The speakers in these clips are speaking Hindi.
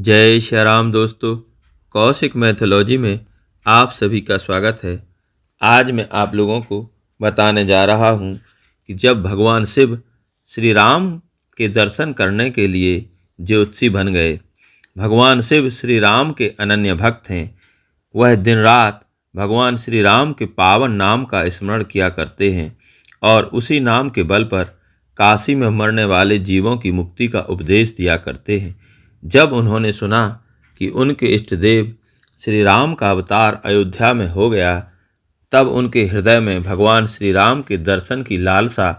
जय श्री राम दोस्तों। कौशिक मैथोलॉजी में आप सभी का स्वागत है। आज मैं आप लोगों को बताने जा रहा हूँ कि जब भगवान शिव श्री राम के दर्शन करने के लिए ज्योतिषी बन गए। भगवान शिव श्री राम के अनन्य भक्त हैं। वह दिन रात भगवान श्री राम के पावन नाम का स्मरण किया करते हैं और उसी नाम के बल पर काशी में मरने वाले जीवों की मुक्ति का उपदेश दिया करते हैं। जब उन्होंने सुना कि उनके इष्ट देव श्री राम का अवतार अयोध्या में हो गया, तब उनके हृदय में भगवान श्री राम के दर्शन की लालसा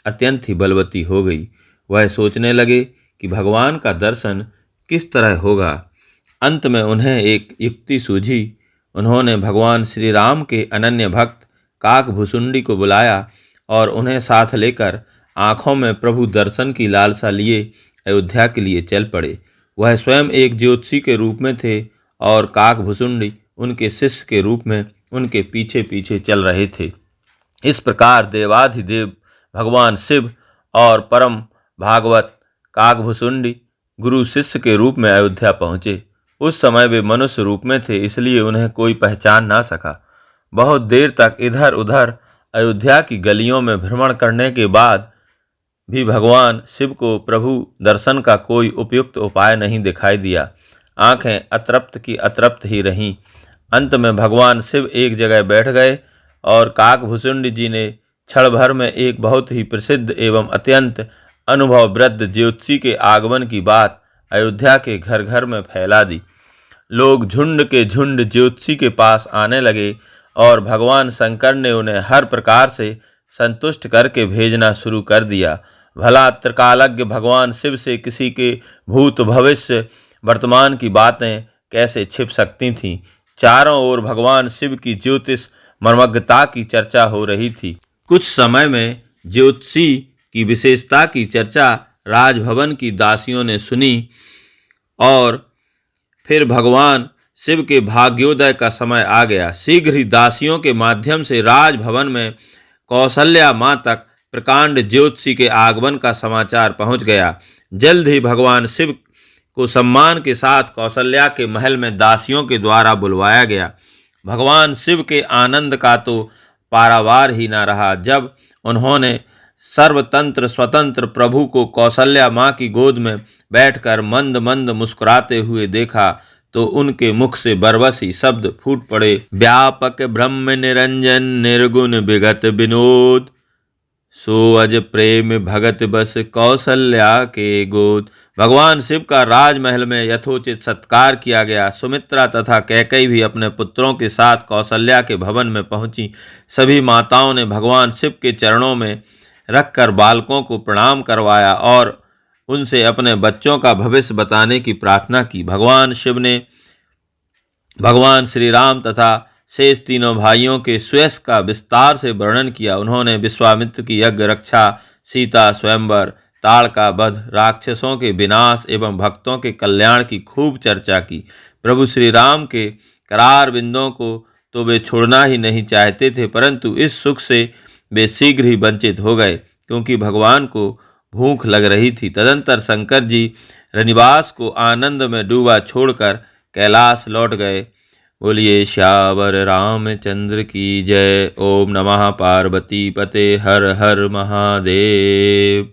अत्यंत ही बलवती हो गई। वह सोचने लगे कि भगवान का दर्शन किस तरह होगा। अंत में उन्हें एक युक्ति सूझी। उन्होंने भगवान श्री राम के अनन्य भक्त काकभुसुंडी को बुलाया और उन्हें साथ लेकर आँखों में प्रभु दर्शन की लालसा लिए अयोध्या के लिए चल पड़े। वह स्वयं एक ज्योतिषी के रूप में थे और काकभुसुंडी उनके शिष्य के रूप में उनके पीछे पीछे चल रहे थे। इस प्रकार देवाधिदेव भगवान शिव और परम भागवत काकभुसुंडी गुरु शिष्य के रूप में अयोध्या पहुँचे। उस समय वे मनुष्य रूप में थे, इसलिए उन्हें कोई पहचान ना सका। बहुत देर तक इधर उधर अयोध्या की गलियों में भ्रमण करने के बाद भी भगवान शिव को प्रभु दर्शन का कोई उपयुक्त उपाय नहीं दिखाई दिया। आंखें अतृप्त की अतृप्त ही रहीं। अंत में भगवान शिव एक जगह बैठ गए और काकभुसुंडी जी ने क्षण भर में एक बहुत ही प्रसिद्ध एवं अत्यंत अनुभव वृद्ध ज्योतिषी के आगमन की बात अयोध्या के घर घर में फैला दी। लोग झुंड के झुंड ज्योतिषी के पास आने लगे और भगवान शंकर ने उन्हें हर प्रकार से संतुष्ट करके भेजना शुरू कर दिया। भला त्रिकालज्ञ भगवान शिव से किसी के भूत भविष्य वर्तमान की बातें कैसे छिप सकती थीं। चारों ओर भगवान शिव की ज्योतिष मर्मज्ञता की चर्चा हो रही थी। कुछ समय में ज्योतिषी की विशेषता की चर्चा राजभवन की दासियों ने सुनी और फिर भगवान शिव के भाग्योदय का समय आ गया। शीघ्र ही दासियों के माध्यम से राजभवन में कौशल्या माँ तक प्रकांड ज्योतिषी के आगमन का समाचार पहुंच गया। जल्द ही भगवान शिव को सम्मान के साथ कौशल्या के महल में दासियों के द्वारा बुलवाया गया। भगवान शिव के आनंद का तो पारावार ही न रहा। जब उन्होंने सर्वतंत्र स्वतंत्र प्रभु को कौशल्या माँ की गोद में बैठकर मंद मंद मुस्कुराते हुए देखा तो उनके मुख से बरबसी शब्द फूट पड़े। व्यापक ब्रह्म निरंजन निर्गुण विगत विनोद, सो अज प्रेम भगत बस कौशल्या के गोद। भगवान शिव का राजमहल में यथोचित सत्कार किया गया। सुमित्रा तथा कैकेयी भी अपने पुत्रों के साथ कौशल्या के भवन में पहुंची। सभी माताओं ने भगवान शिव के चरणों में रखकर बालकों को प्रणाम करवाया और उनसे अपने बच्चों का भविष्य बताने की प्रार्थना की। भगवान शिव ने भगवान श्री राम तथा शेष तीनों भाइयों के श्वेश का विस्तार से वर्णन किया। उन्होंने विश्वामित्र की यज्ञ रक्षा, सीता स्वयंवर, ताड़का वध, राक्षसों के विनाश एवं भक्तों के कल्याण की खूब चर्चा की। प्रभु श्री राम के करार बिंदों को तो वे छोड़ना ही नहीं चाहते थे, परंतु इस सुख से वे शीघ्र ही वंचित हो गए क्योंकि भगवान को भूख लग रही थी। तदंतर शंकर जी रनिवास को आनंद में डूबा छोड़कर कैलाश लौट गए। बोलिए श्यावर रामचंद्र की जय। ओम नमः पार्वती पते हर हर महादेव।